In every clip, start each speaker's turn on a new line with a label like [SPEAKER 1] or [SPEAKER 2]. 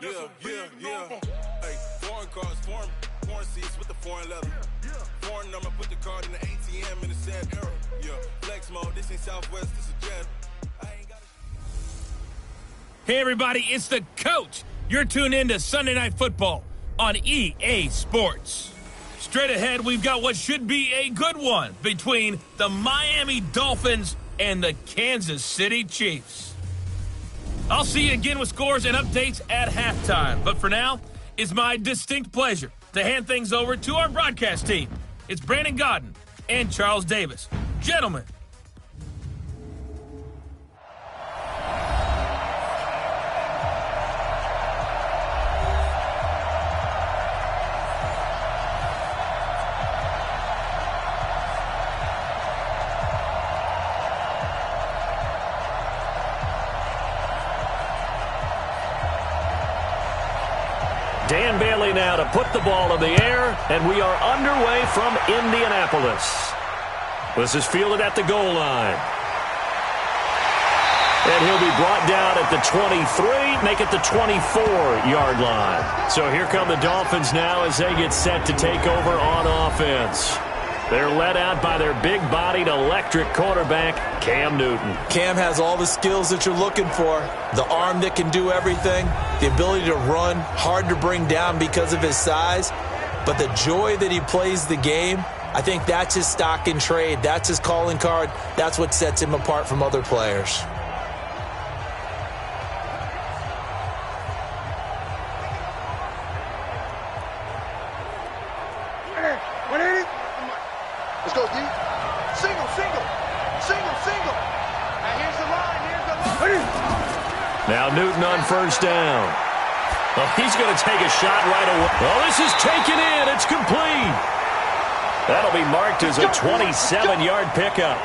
[SPEAKER 1] Yeah. Hey, foreign cars, foreign seats with the foreign leather. Foreign number, put the card in the ATM in the sad era. Yeah, flex mode, this ain't Southwest, this is Jet.
[SPEAKER 2] Hey everybody, it's the coach. You're tuned in to Sunday Night Football on EA Sports. Straight ahead, we've got what should be a good one between the Miami Dolphins and the Kansas City Chiefs. I'll see you again with scores and updates at halftime. But for now, it's my distinct pleasure to hand things over to our broadcast team. It's Brandon Godden and Charles Davis. Gentlemen.
[SPEAKER 3] Dan Bailey now to put the ball in the air, and we are underway from Indianapolis. This is fielded at the goal line. And he'll be brought down at the 23, make it the 24-yard line. So here come the Dolphins now as they get set to take over on offense. They're led out by their big-bodied electric quarterback, Cam Newton.
[SPEAKER 4] Cam has all the skills that you're looking for. The arm that can do everything, the ability to run, hard to bring down because of his size. But the joy that he plays the game, I think that's his stock in trade. That's his calling card. That's what sets him apart from other players.
[SPEAKER 5] Let's go deep. Single. Now here's the line.
[SPEAKER 3] Now Newton on first down. Well, he's going to take a shot right away. Well, this is taken in. It's complete. That'll be marked as a 27-yard pickup.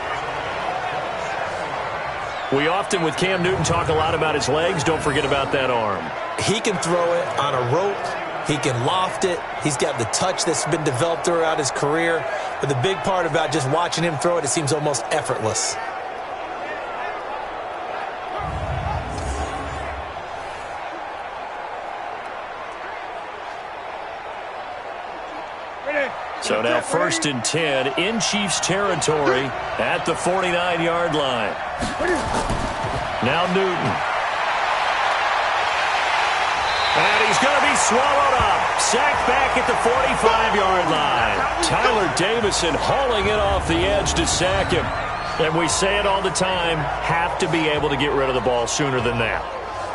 [SPEAKER 3] We often, with Cam Newton, talk a lot about his legs. Don't forget about that arm.
[SPEAKER 4] He can throw it on a rope. He can loft it. He's got the touch that's been developed throughout his career. But the big part about just watching him throw it, it seems almost effortless.
[SPEAKER 3] So now 1st and 10 in Chiefs territory at the 49-yard line. Now Newton. And he's going to be swallowed up. Sacked back at the 45-yard line. Tyler Davison hauling it off the edge to sack him. And we say it all the time, have to be able to get rid of the ball sooner than that.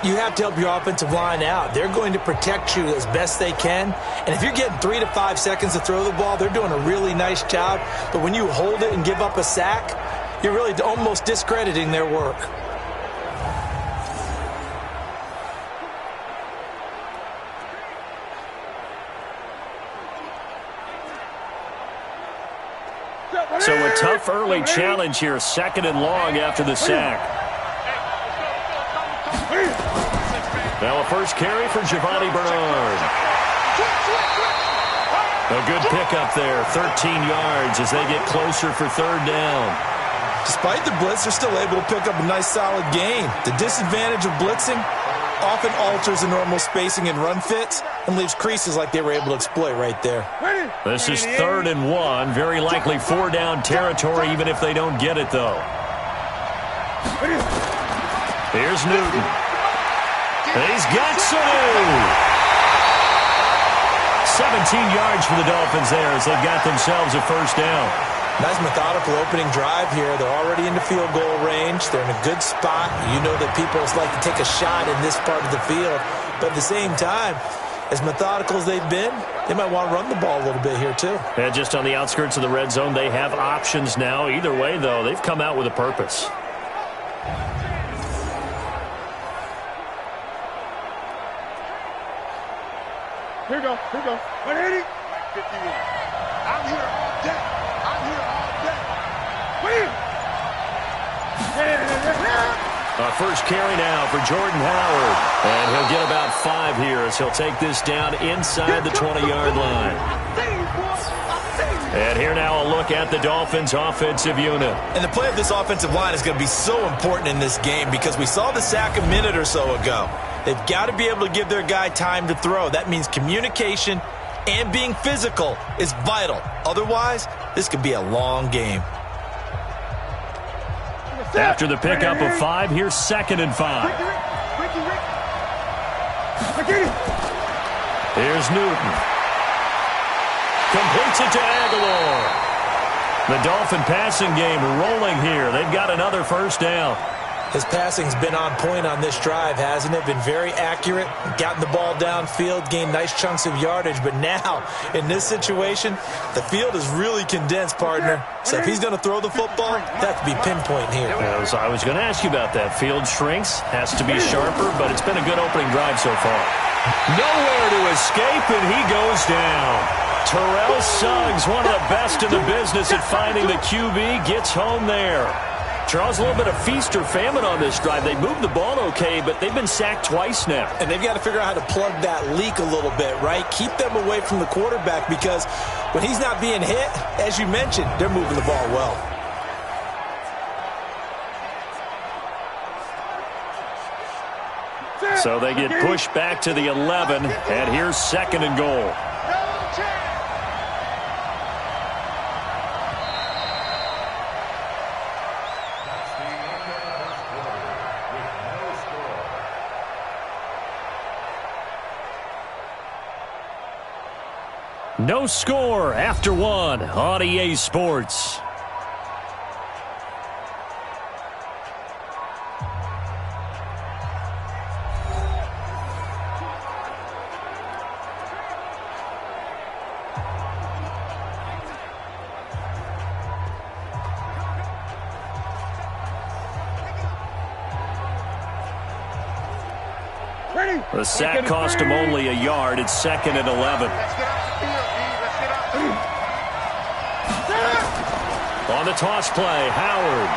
[SPEAKER 4] You have to help your offensive line out. They're going to protect you as best they can. And if you're getting 3 to 5 seconds to throw the ball, they're doing a really nice job. But when you hold it and give up a sack, you're really almost discrediting their work.
[SPEAKER 3] So a tough early challenge here, 2nd and long after the sack. Now a first carry for Giovanni Bernard. A good pickup there, 13 yards as they get closer for 3rd down.
[SPEAKER 4] Despite the blitz, they're still able to pick up a nice solid gain. The disadvantage of blitzing often alters the normal spacing and run fits and leaves creases like they were able to exploit right there.
[SPEAKER 3] This is 3rd and 1, very likely 4-down territory even if they don't get it though. Here's Newton. And he's got Sanu. 17 yards for the Dolphins there as they've got themselves a 1st down.
[SPEAKER 4] Nice methodical opening drive here. They're already into field goal range. They're in a good spot. You know that people like to take a shot in this part of the field. But at the same time, as methodical as they've been, they might want to run the ball a little bit here too.
[SPEAKER 3] And just on the outskirts of the red zone, they have options now. Either way, though, they've come out with a purpose.
[SPEAKER 5] Here we go. 180. 51. I'm here all day.
[SPEAKER 3] Our first carry now for Jordan Howard. And he'll get about 5 here as he'll take this down inside the 20-yard line. And here now a look at the Dolphins' offensive unit.
[SPEAKER 4] And the play of this offensive line is going to be so important in this game because we saw the sack a minute or so ago. They've got to be able to give their guy time to throw. That means communication and being physical is vital. Otherwise, this could be a long game.
[SPEAKER 3] After the pickup of 5, here's 2nd and 5. Here's Newton. Completes it to Aguilar. The Dolphin passing game rolling here. They've got another first down.
[SPEAKER 4] His passing's been on point on this drive, hasn't it? Been very accurate, gotten the ball downfield, gained nice chunks of yardage. But now, in this situation, the field is really condensed, partner. So if he's going to throw the football, that could be pinpoint here.
[SPEAKER 3] I was going to ask you about that. Field shrinks, has to be sharper, but it's been a good opening drive so far. Nowhere to escape, and he goes down. Terrell Suggs, one of the best in the business at finding the QB, gets home there. Charles, a little bit of feast or famine on this drive. They moved the ball okay, but they've been sacked twice now.
[SPEAKER 4] And they've got to figure out how to plug that leak a little bit, right? Keep them away from the quarterback because when he's not being hit, as you mentioned, they're moving the ball well.
[SPEAKER 3] So they get pushed back to the 11, and here's 2nd and goal. No score after 1 on EA Sports. The sack cost him only a yard. It's 2nd and 11. On the toss play, Howard.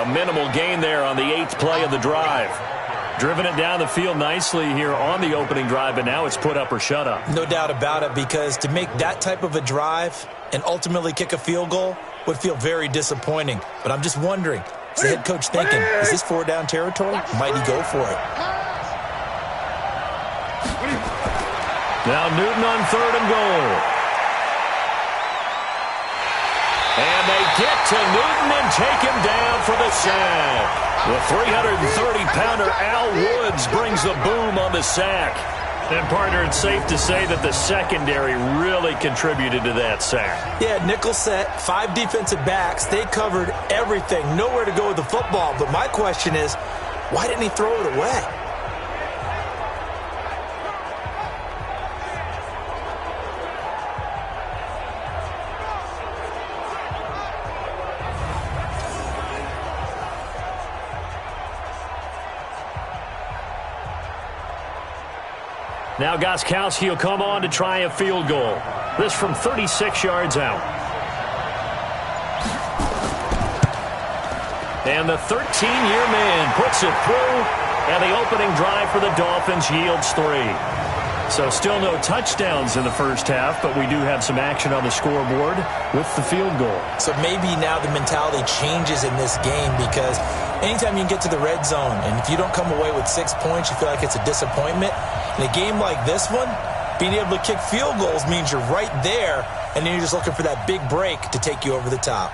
[SPEAKER 3] A minimal gain there on the 8th play of the drive. Driven it down the field nicely here on the opening drive, but now it's put up or shut up.
[SPEAKER 4] No doubt about it, because to make that type of a drive and ultimately kick a field goal would feel very disappointing. But I'm just wondering, is the head coach thinking, is this 4-down territory? Might he go for it?
[SPEAKER 3] Now Newton on 3rd and goal. And they get to Newton and take him down for the sack. The 330-pounder Al Woods brings the boom on the sack. And, partner, it's safe to say that the secondary really contributed to that sack.
[SPEAKER 4] Yeah, nickel set, 5 defensive backs. They covered everything. Nowhere to go with the football. But my question is, why didn't he throw it away?
[SPEAKER 3] Now Gostkowski will come on to try a field goal. This from 36 yards out. And the 13-year man puts it through, and the opening drive for the Dolphins yields 3. So still no touchdowns in the first half, but we do have some action on the scoreboard with the field goal. So
[SPEAKER 4] maybe now the mentality changes in this game, because anytime you can get to the red zone, and if you don't come away with 6 points, you feel like it's a disappointment. In a game like this one, being able to kick field goals means you're right there, and then you're just looking for that big break to take you over the top.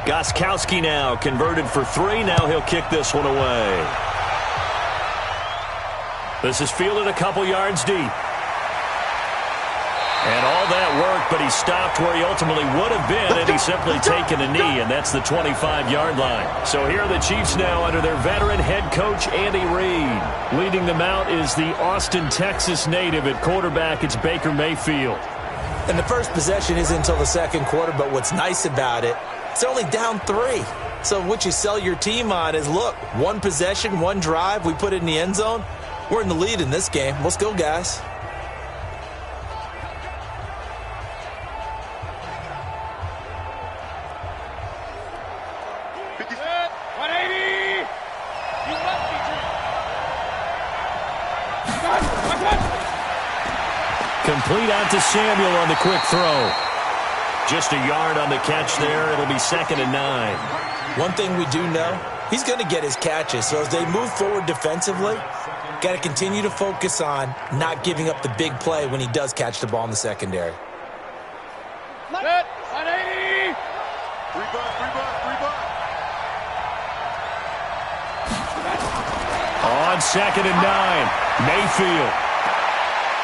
[SPEAKER 3] Gostkowski now converted for 3. Now he'll kick this one away. This is fielded a couple yards deep. And all that work, but he stopped where he ultimately would have been, and he's simply taken a knee, and that's the 25-yard line. So here are the Chiefs now under their veteran head coach, Andy Reid. Leading them out is the Austin, Texas native. At quarterback, it's Baker Mayfield.
[SPEAKER 4] And the first possession isn't until the second quarter, but what's nice about it, it's only down 3. So what you sell your team on is, look, 1 possession, 1 drive, we put it in the end zone. We're in the lead in this game. Let's go, guys.
[SPEAKER 3] Complete out to Samuel on the quick throw. Just a yard on the catch there. It'll be 2nd and 9.
[SPEAKER 4] One thing we do know, he's going to get his catches. So as they move forward defensively, got to continue to focus on not giving up the big play when he does catch the ball in the secondary.
[SPEAKER 5] Set, 180. Free butt.
[SPEAKER 3] On 2nd and 9, Mayfield.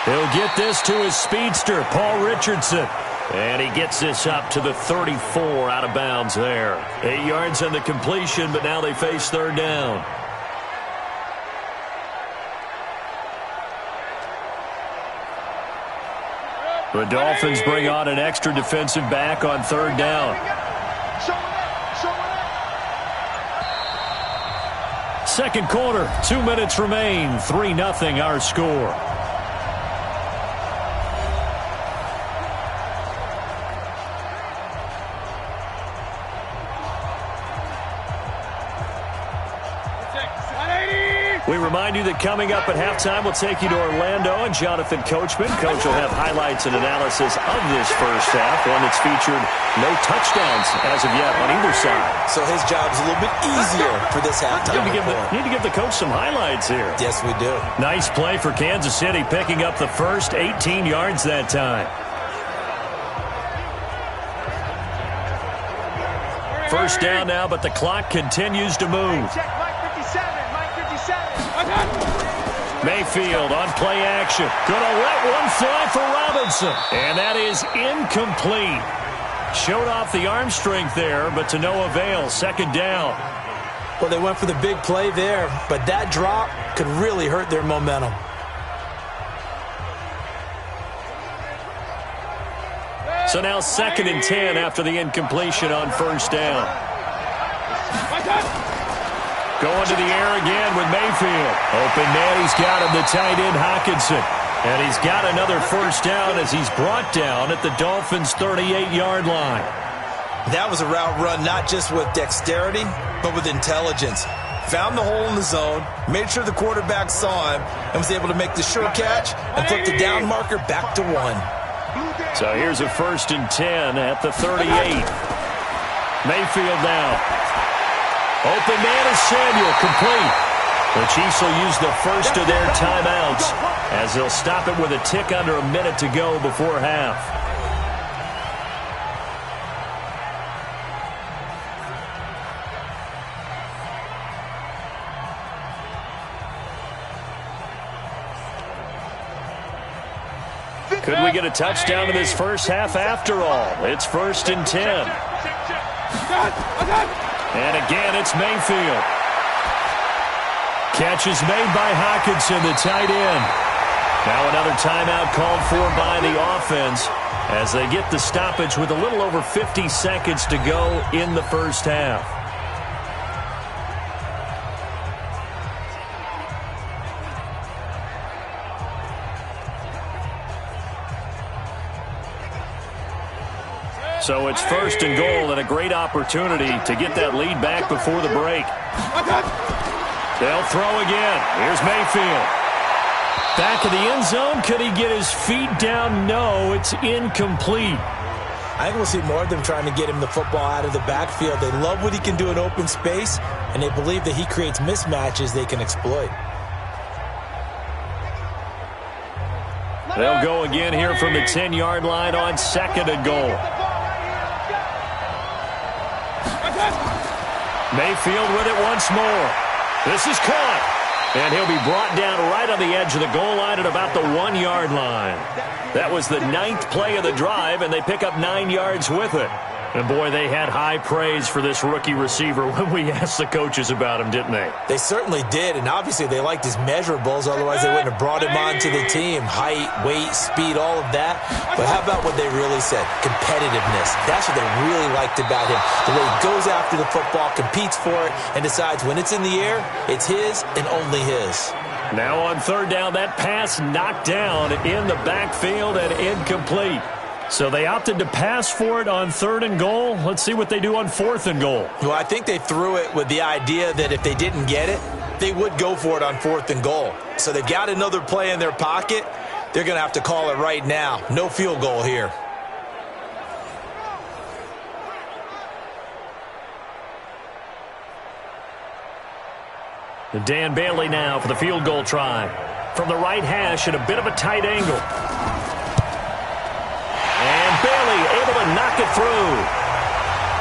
[SPEAKER 3] He'll get this to his speedster, Paul Richardson. And he gets this up to the 34 out of bounds there. 8 yards on the completion, but now they face 3rd down. The Dolphins bring on an extra defensive back on 3rd down. Second quarter, 2 minutes remain. 3-0 our score. We remind you that coming up at halftime, we'll take you to Orlando and Jonathan Coachman. Coach will have highlights and analysis of this first half, one that's featured no touchdowns as of yet on either side.
[SPEAKER 4] So his job's a little bit easier for this halftime.
[SPEAKER 3] Need to give the coach some highlights here.
[SPEAKER 4] Yes, we do.
[SPEAKER 3] Nice play for Kansas City, picking up the first 18 yards that time. First down now, but the clock continues to move. Mayfield on play action. Gonna let one fly for Robinson. And that is incomplete. Showed off the arm strength there, but to no avail. 2nd down.
[SPEAKER 4] Well, they went for the big play there, but that drop could really hurt their momentum.
[SPEAKER 3] So now 2nd and 10 after the incompletion on 1st down. Going to the air again with Mayfield. Open man, he's got him, the tight end Hockenson. And he's got another 1st down as he's brought down at the Dolphins' 38-yard line.
[SPEAKER 4] That was a route run not just with dexterity, but with intelligence. Found the hole in the zone, made sure the quarterback saw him, and was able to make the sure catch and flip the down marker back to 1.
[SPEAKER 3] So here's a 1st and 10 at the 38. Mayfield now. Open man is Samuel, complete. The Chiefs will use the first of their timeouts as they'll stop it with a tick under a minute to go before half. Could we get a touchdown in this first half after all? It's 1st and 10. And again, it's Mayfield. Catch is made by Hockenson, the tight end. Now another timeout called for by the offense as they get the stoppage with a little over 50 seconds to go in the first half. So it's 1st and goal and a great opportunity to get that lead back before the break. They'll throw again. Here's Mayfield. Back of the end zone. Could he get his feet down? No, it's incomplete.
[SPEAKER 4] I think we'll see more of them trying to get him the football out of the backfield. They love what he can do in open space, and they believe that he creates mismatches they can exploit.
[SPEAKER 3] They'll go again here from the 10-yard line on 2nd and goal. Mayfield with it once more. This is caught. And he'll be brought down right on the edge of the goal line at about the 1-yard line. That was the 9th play of the drive, and they pick up 9 yards with it. And, boy, they had high praise for this rookie receiver when we asked the coaches about him, didn't they?
[SPEAKER 4] They certainly did, and obviously they liked his measurables. Otherwise, they wouldn't have brought him onto the team. Height, weight, speed, all of that. But how about what they really said? Competitiveness. That's what they really liked about him. The way he goes after the football, competes for it, and decides when it's in the air, it's his and only his.
[SPEAKER 3] Now on 3rd down, that pass knocked down in the backfield and incomplete. So they opted to pass for it on 3rd and goal. Let's see what they do on 4th and goal.
[SPEAKER 4] Well, I think they threw it with the idea that if they didn't get it, they would go for it on 4th and goal. So they've got another play in their pocket. They're going to have to call it right now. No field goal here.
[SPEAKER 3] And Dan Bailey now for the field goal try. From the right hash at a bit of a tight angle. And Bailey able to knock it through.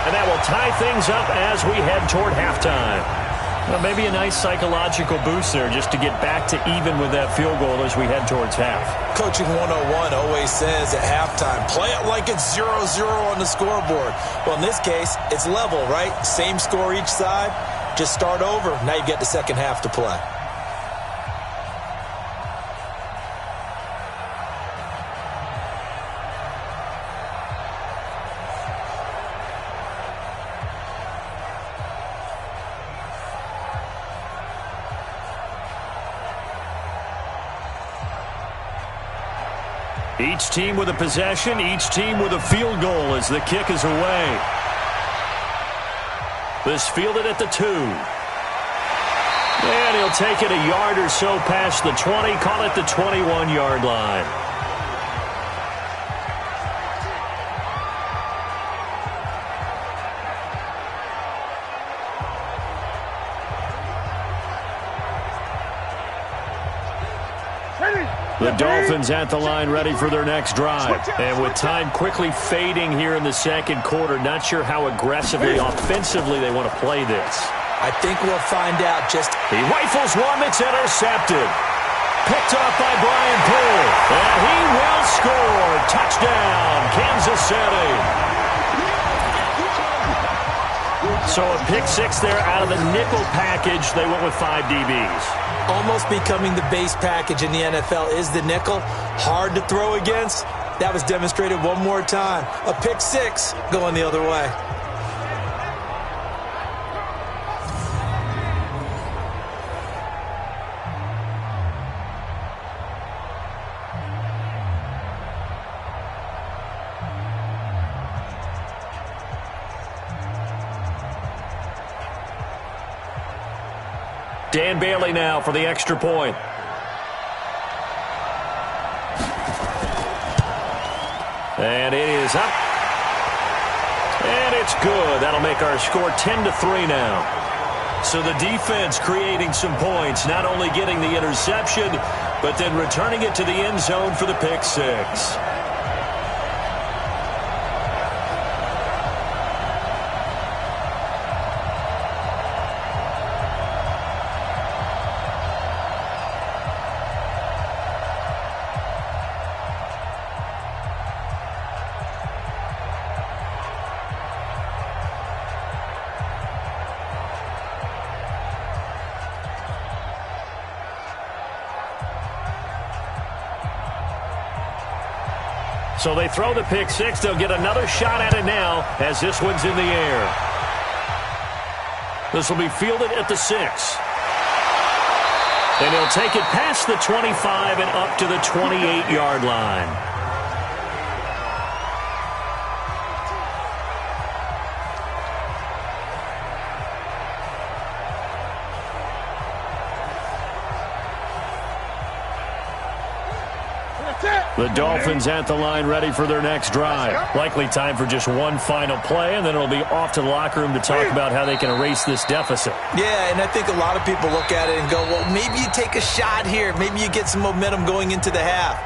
[SPEAKER 3] And that will tie things up as we head toward halftime. Well, maybe a nice psychological boost there just to get back to even with that field goal as we head towards half.
[SPEAKER 4] Coaching 101 always says at halftime, play it like it's 0-0 on the scoreboard. Well, in this case, it's level, right? Same score each side. Just start over. Now you get the second half to play.
[SPEAKER 3] Each team with a possession, each team with a field goal as the kick is away. This fielded at the 2. And he'll take it a yard or so past the 20, call it the 21-yard line. The Dolphins at the line ready for their next drive. And with time quickly fading here in the second quarter, not sure how aggressively, offensively they want to play this.
[SPEAKER 4] I think we'll find out just...
[SPEAKER 3] He rifles one that's intercepted. Picked off by Brian Poole. And he will score. Touchdown, Kansas City. So a pick six there out of the nickel package. They went with 5 DBs.
[SPEAKER 4] Almost becoming the base package in the NFL is the nickel. Hard to throw against. That was demonstrated one more time. A pick six going the other way.
[SPEAKER 3] Dan Bailey now for the extra point. And it is up. And it's good. That'll make our score 10-3 now. So the defense creating some points, not only getting the interception, but then returning it to the end zone for the pick six. So they throw the pick six. They'll get another shot at it now as this one's in the air. This will be fielded at the 6. And he'll take it past the 25 and up to the 28-yard line. The Dolphins at the line ready for their next drive. Likely time for just one final play, and then it'll be off to the locker room to talk about how they can erase this deficit.
[SPEAKER 4] Yeah, and I think a lot of people look at it and go, well, maybe you take a shot here. Maybe you get some momentum going into the half.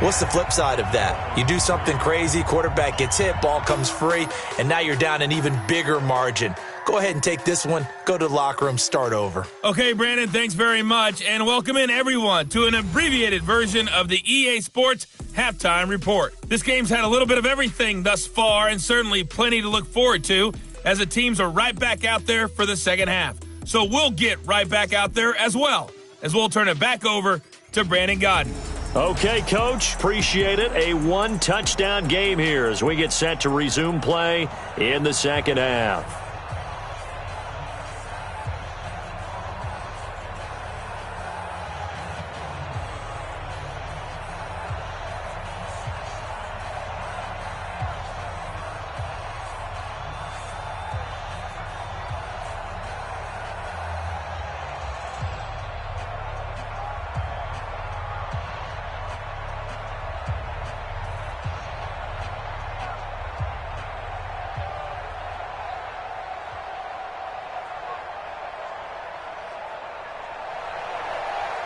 [SPEAKER 4] What's the flip side of that? You do something crazy, quarterback gets hit, ball comes free, and now you're down an even bigger margin. Go ahead and take this one, go to the locker room, start over.
[SPEAKER 2] Okay, Brandon, thanks very much, and welcome in everyone to an abbreviated version of the EA Sports Halftime Report. This game's had a little bit of everything thus far, and certainly plenty to look forward to, as the teams are right back out there for the second half. So we'll get right back out there as well, as we'll turn it back over to Brandon Godden.
[SPEAKER 3] Okay, Coach, appreciate it. A one-touchdown game here as we get set to resume play in the second half.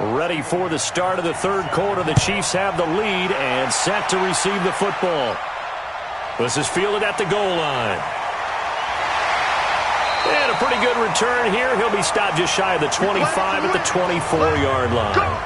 [SPEAKER 3] Ready for the start of the third quarter. The Chiefs have the lead and set to receive the football. This is fielded at the goal line. And a pretty good return here. He'll be stopped just shy of the 25 at the 24-yard line.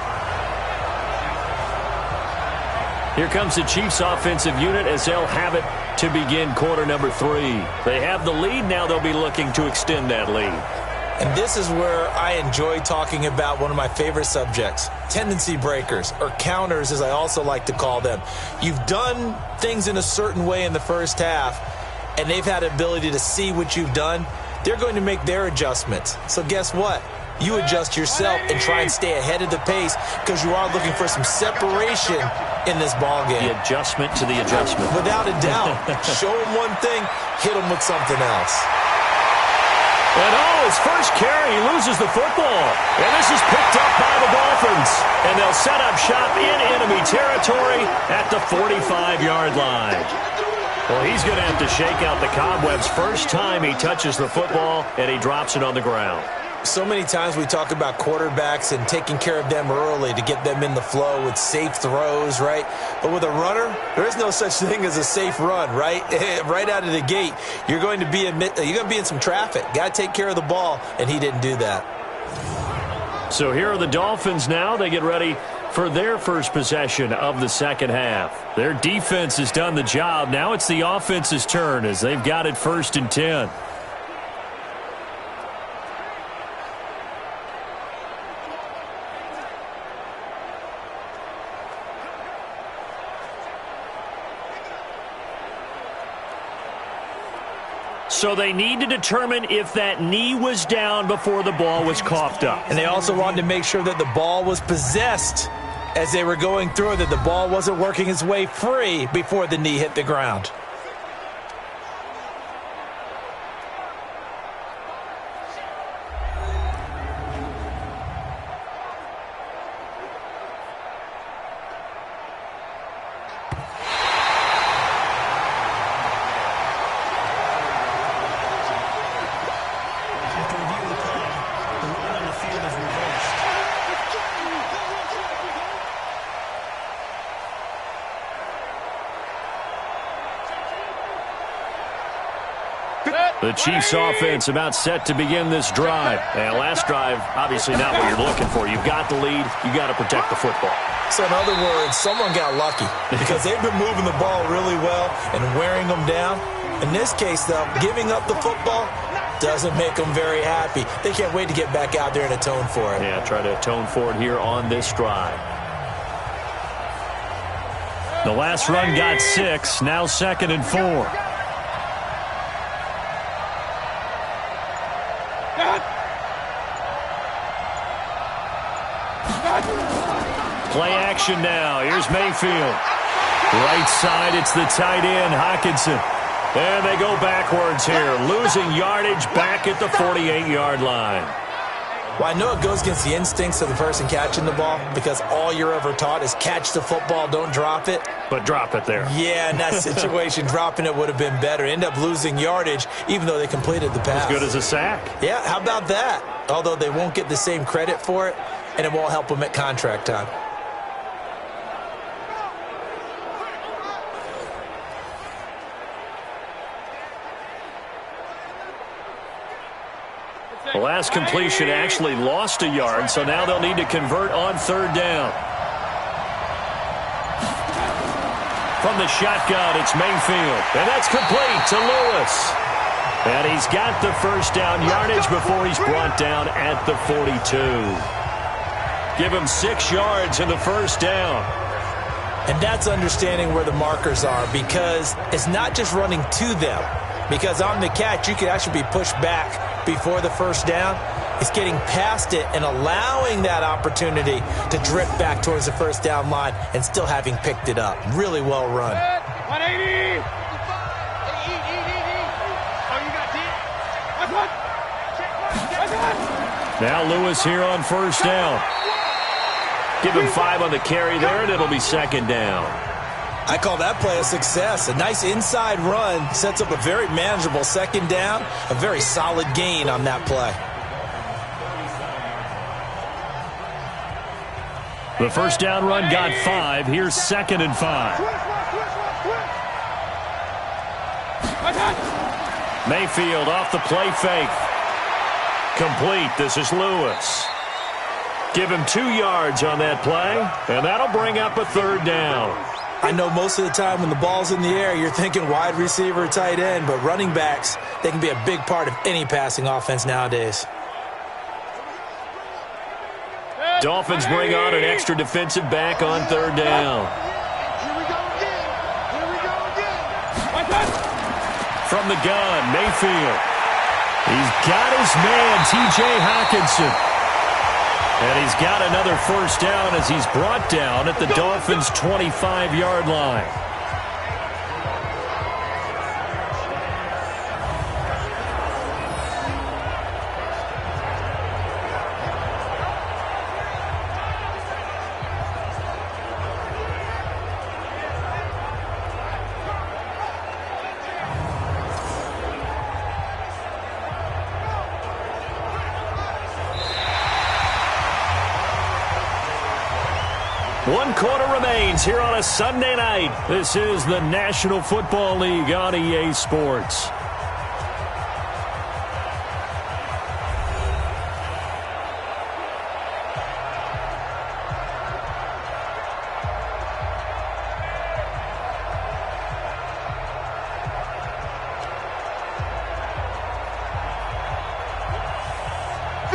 [SPEAKER 3] Here comes the Chiefs offensive unit as they'll have it to begin quarter number 3. They have the lead. Now they'll be looking to extend that lead.
[SPEAKER 4] And this is where I enjoy talking about one of my favorite subjects, tendency breakers, or counters as I also like to call them. You've done things in a certain way in the first half, and they've had the ability to see what you've done. They're going to make their adjustments. So guess what? You adjust yourself and try and stay ahead of the pace because you are looking for some separation in this ballgame.
[SPEAKER 3] The adjustment to the adjustment.
[SPEAKER 4] Without a doubt. Show them one thing, hit them with something else.
[SPEAKER 3] And his first carry, he loses the football. And this is picked up by the Dolphins. And they'll set up shop in enemy territory at the 45-yard line. Well, he's going to have to shake out the cobwebs first time he touches the football, and he drops it on the ground.
[SPEAKER 4] So many times we talk about quarterbacks and taking care of them early to get them in the flow with safe throws, right? But with a runner, there is no such thing as a safe run, right? Right out of the gate, you're going to be in some traffic. Got to take care of the ball, and he didn't do that.
[SPEAKER 3] So here are the Dolphins now. They get ready for their first possession of the second half. Their defense has done the job. Now it's the offense's turn as they've got it 1st and 10. So they need to determine if that knee was down before the ball was coughed up.
[SPEAKER 4] And they also wanted to make sure that the ball was possessed as they were going through, that the ball wasn't working its way free before the knee hit the ground.
[SPEAKER 3] The Chiefs offense about set to begin this drive. And last drive, obviously not what you're looking for. You've got the lead. You've got to protect the football.
[SPEAKER 4] So in other words, someone got lucky because they've been moving the ball really well and wearing them down. In this case, though, giving up the football doesn't make them very happy. They can't wait to get back out there and atone for it.
[SPEAKER 3] Yeah, try to atone for it here on this drive. The last run got 6. Now 2nd and 4. Play action now. Here's Mayfield. Right side, it's the tight end, Hockenson. And they go backwards here, losing yardage back at the 48-yard line.
[SPEAKER 4] Well, I know it goes against the instincts of the person catching the ball because all you're ever taught is catch the football, don't drop it.
[SPEAKER 3] But drop it there.
[SPEAKER 4] Yeah, in that situation, dropping it would have been better. End up losing yardage even though they completed the pass.
[SPEAKER 3] As good as a sack.
[SPEAKER 4] Yeah, how about that? Although they won't get the same credit for it, and it won't help them at contract time.
[SPEAKER 3] The last completion actually lost a yard, so now they'll need to convert on 3rd down. From the shotgun, it's Mayfield, and that's complete to Lewis. And he's got the first down yardage before he's brought down at the 42. Give him 6 yards in the first down.
[SPEAKER 4] And that's understanding where the markers are because it's not just running to them. Because on the catch, you could actually be pushed back before the first down. It's getting past it and allowing that opportunity to drift back towards the first down line and still having picked it up. Really well run.
[SPEAKER 5] 180.
[SPEAKER 3] Now Lewis here on first down. Give him 5 on the carry there, and it'll be 2nd down.
[SPEAKER 4] I call that play a success. A nice inside run sets up a very manageable 2nd down. A very solid gain on that play.
[SPEAKER 3] The first down run got 5. Here's 2nd and 5. Mayfield off the play fake. Complete. This is Lewis. Give him 2 yards on that play, and that'll bring up a 3rd down.
[SPEAKER 4] I know most of the time when the ball's in the air, you're thinking wide receiver, tight end, but running backs, they can be a big part of any passing offense nowadays.
[SPEAKER 3] Dolphins bring on an extra defensive back on 3rd down. From the gun, Mayfield. He's got his man, T.J. Hockenson. And he's got another 1st down as he's brought down at the Dolphins' 25-yard line. One quarter remains here on a Sunday night. This is the National Football League on EA Sports.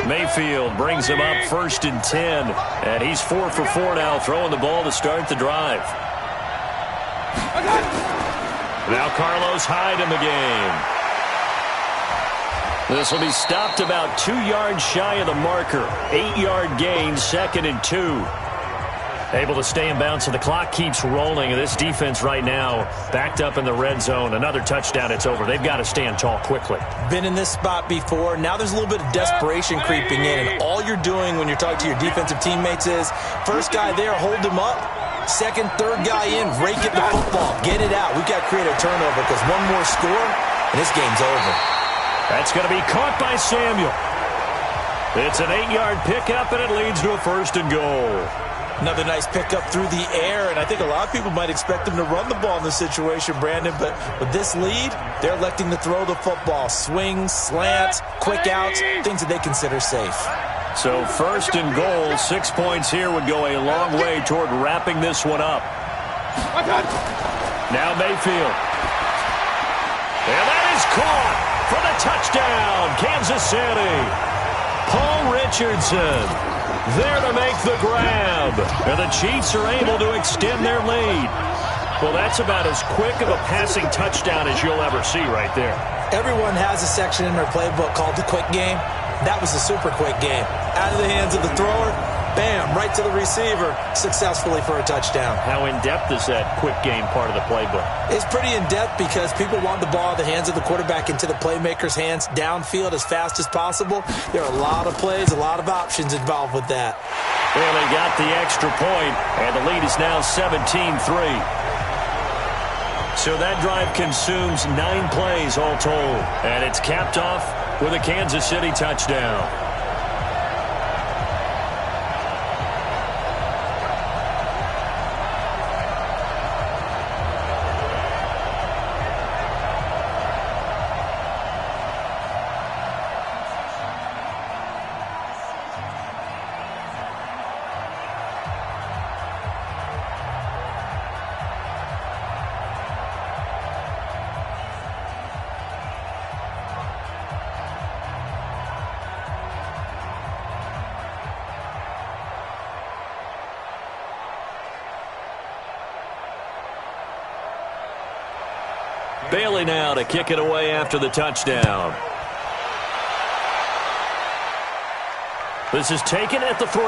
[SPEAKER 3] Mayfield brings him up 1st and 10. And he's 4 for 4 now, throwing the ball to start the drive. Now Carlos Hyde in the game. This will be stopped about 2 yards shy of the marker. 8-yard gain, 2nd and 2. Able to stay in bounds, so the clock keeps rolling. This defense right now backed up in the red zone. Another touchdown, it's over. They've got to stand tall quickly. Been in this spot before. Now there's a little bit of desperation creeping in, and all you're doing when you're talking to your defensive teammates is first guy there, hold him up. Second, third guy in, rake at the football. Get it out. We've got to create a turnover because one more score, and this game's over. That's going to be caught by Samuel. It's an 8-yard pickup, and it leads to a 1st and goal. Another nice pickup through the air, and I think a lot of people might expect them to run the ball in this situation, Brandon, but with this lead, they're electing to throw the football. Swings, slants, quick outs, things that they consider safe. So 1st and goal, 6 points here would go a long way toward wrapping this one up. Now Mayfield. And that is caught for the touchdown, Kansas City. Paul Richardson there to make the grab. And the Chiefs are able to extend their lead. Well, that's about as quick of a passing touchdown as you'll ever see right there. Everyone has a section in their playbook called the quick game. That was a super quick game. Out of the hands of the thrower, bam, right to the receiver, successfully for a touchdown. How in-depth is that quick game part of the playbook? It's pretty in-depth because people want the ball in the hands of the quarterback into the playmaker's hands downfield as fast as possible. There are a lot of plays, a lot of options involved with that. Well, they got the extra point, and the lead is now 17-3. So that drive consumes 9 plays all told, and it's capped off with a Kansas City touchdown. Bailey now to kick it away after the touchdown. This is taken at the 3.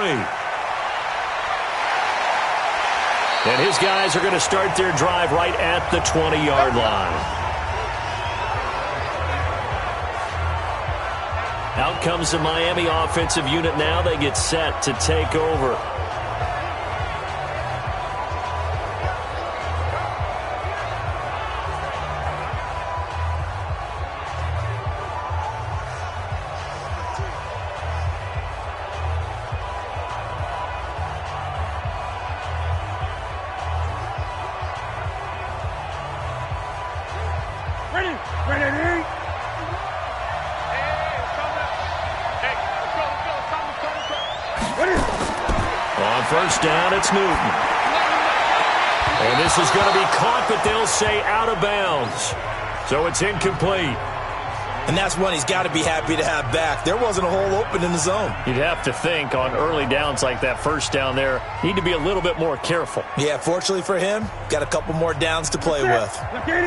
[SPEAKER 3] And his guys are going to start their drive right at the 20-yard line. Out comes the Miami offensive unit now. They get set to take over. first down, it's Newton. And this is going to be caught, but they'll say out of bounds. So it's incomplete.
[SPEAKER 4] And that's one he's got to be happy to have back. There wasn't a hole open in the zone.
[SPEAKER 3] You'd have to think on early downs like that first down there, need to be a little bit more careful.
[SPEAKER 4] Yeah, fortunately for him, got a couple more downs to play with.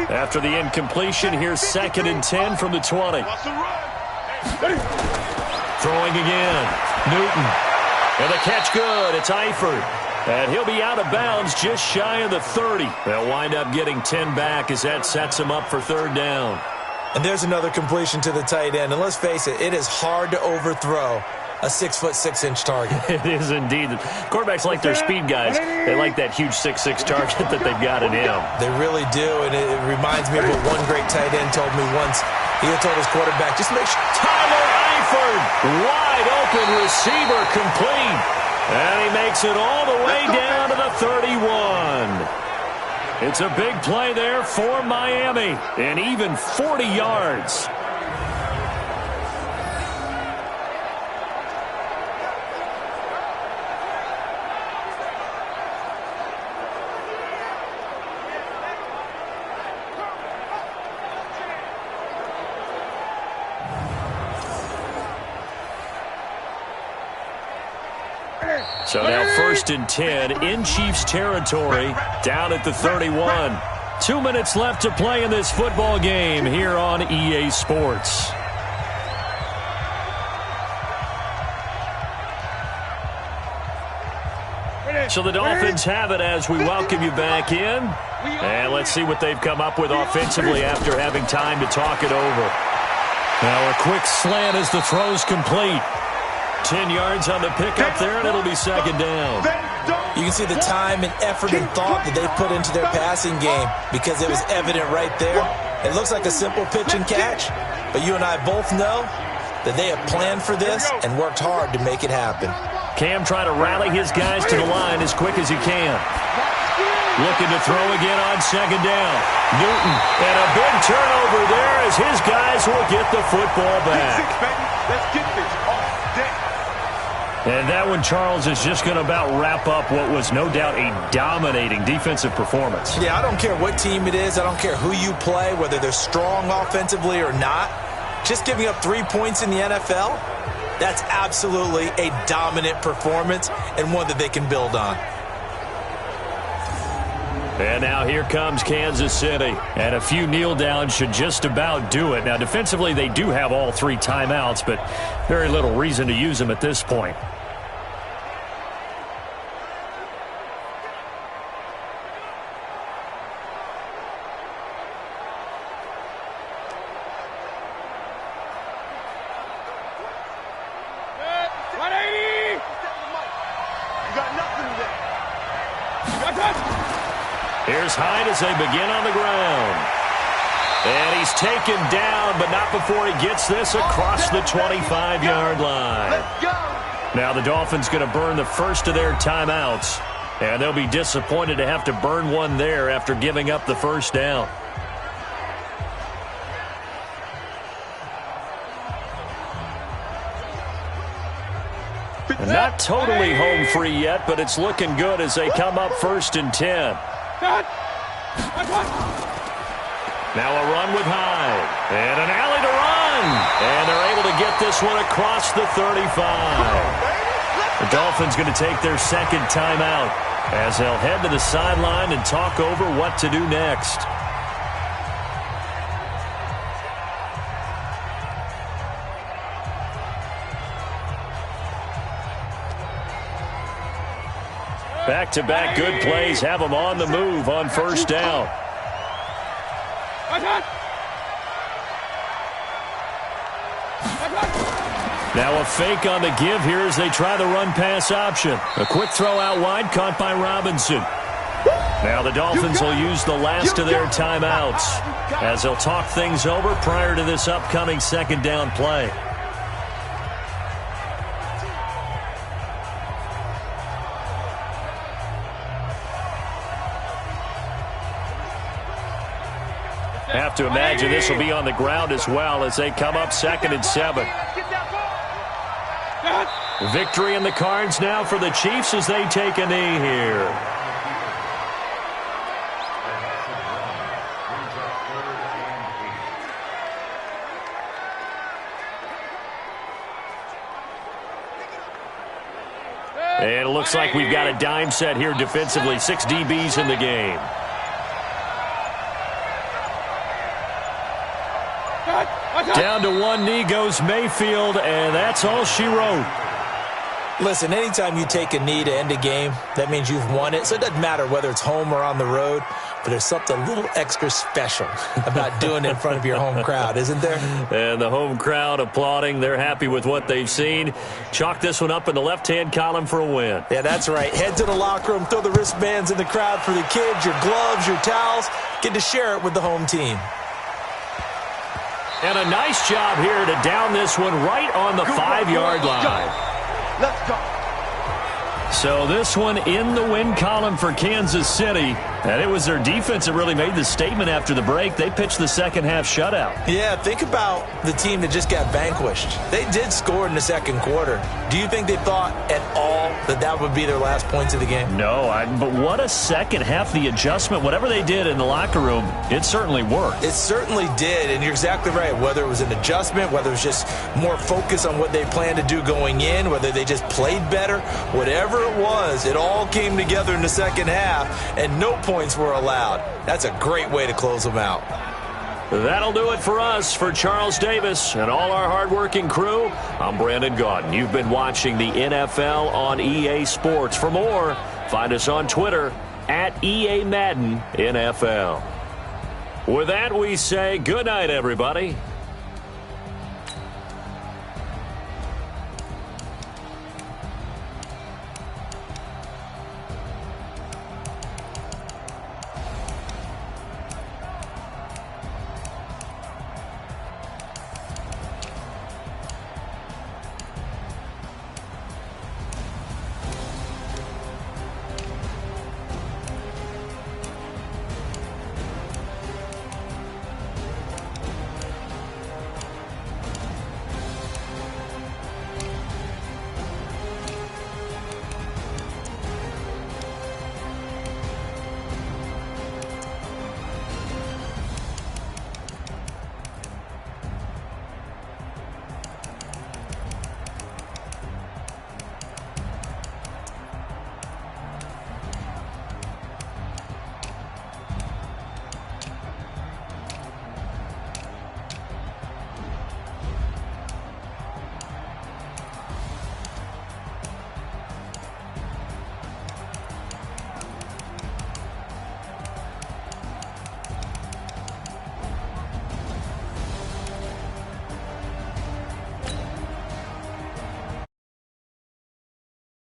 [SPEAKER 3] After the incompletion, here's 2nd and 10 from the 20. Throwing again. Newton. And the catch good. It's Eifert. And he'll be out of bounds just shy of the 30. They'll wind up getting 10 back as that sets them up for 3rd down.
[SPEAKER 4] And there's another completion to the tight end. And let's face it is hard to overthrow a 6'6" target.
[SPEAKER 3] It is indeed. Quarterbacks like their speed guys. They like that huge 6'6" target that they've got in him.
[SPEAKER 4] They really do. And it reminds me of what one great tight end told me once. He had told his quarterback, just make sure.
[SPEAKER 3] Tyler Eifert, wide open receiver, complete. And he makes it all the way down to the 31. It's a big play there for Miami, and even 40 yards. So now 1st and 10 in Chiefs territory, down at the 31. 2 minutes left to play in this football game here on EA Sports. So the Dolphins have it as we welcome you back in. And let's see what they've come up with offensively after having time to talk it over. Now a quick slant as the throw's complete. 10 yards on the pickup there, and it'll be 2nd down.
[SPEAKER 4] You can see the time and effort and thought that they put into their passing game because it was evident right there. It looks like a simple pitch and catch, but you and I both know that they have planned for this and worked hard to make it happen.
[SPEAKER 3] Cam trying to rally his guys to the line as quick as he can. Looking to throw again on 2nd down. Newton, and a big turnover there as his guys will get the football back.
[SPEAKER 5] Let's get this off deck.
[SPEAKER 3] And that one, Charles, is just going to about wrap up what was no doubt a dominating defensive performance.
[SPEAKER 4] Yeah, I don't care what team it is. I don't care who you play, whether they're strong offensively or not. Just giving up 3 points in the NFL, that's absolutely a dominant performance and one that they can build on.
[SPEAKER 3] And now here comes Kansas City. And a few kneel downs should just about do it. Now, defensively, they do have all 3 timeouts, but very little reason to use them at this point. Here's Hyde as they begin on the ground. And he's taken down, but not before he gets this across the 25-yard line. Now the Dolphins going to burn the first of their timeouts. And they'll be disappointed to have to burn one there after giving up the first down. Not totally home free yet, but it's looking good as they come up 1st and 10. Now a run with Hyde. And an alley to run. And they're able to get this one across the 35. The Dolphins going to take their 2nd timeout as they'll head to the sideline and talk over what to do next. Back-to-back good plays have them on the move on 1st down. Now a fake on the give here as they try the run-pass option. A quick throw out wide caught by Robinson. Now the Dolphins will use the last of their timeouts as they'll talk things over prior to this upcoming 2nd down play. Have to imagine this will be on the ground as well as they come up 2nd and 7. Victory in the cards now for the Chiefs as they take a knee here. And it looks like we've got a dime set here defensively. 6 DBs in the game. Down to one knee goes Mayfield, and that's all she wrote.
[SPEAKER 4] Listen, anytime you take a knee to end a game, that means you've won it. So it doesn't matter whether it's home or on the road, but there's something a little extra special about doing it in front of your home crowd, isn't there?
[SPEAKER 3] And the home crowd applauding. They're happy with what they've seen. Chalk this one up in the left-hand column for a win.
[SPEAKER 4] Yeah, that's right. Head to the locker room, throw the wristbands in the crowd for the kids, your gloves, your towels. Get to share it with the home team.
[SPEAKER 3] And a nice job here to down this one right on the 5-yard line.
[SPEAKER 5] Let's go.
[SPEAKER 3] So this one in the win column for Kansas City. And it was their defense that really made the statement after the break. They pitched the second-half shutout.
[SPEAKER 4] Yeah, think about the team that just got vanquished. They did score in the second quarter. Do you think they thought at all that that would be their last points of the game?
[SPEAKER 3] No, but what a second half. The adjustment, whatever they did in the locker room, it certainly worked.
[SPEAKER 4] It certainly did, and you're exactly right. Whether it was an adjustment, whether it was just more focus on what they planned to do going in, whether they just played better, whatever it was, it all came together in the second half, and no points were allowed. That's a great way to close them out.
[SPEAKER 3] That'll do it for us. For Charles Davis and all our hardworking crew, I'm Brandon Gaudin. You've been watching the NFL on EA Sports. For more, find us on Twitter at EA Madden NFL. With that, we say good night, everybody.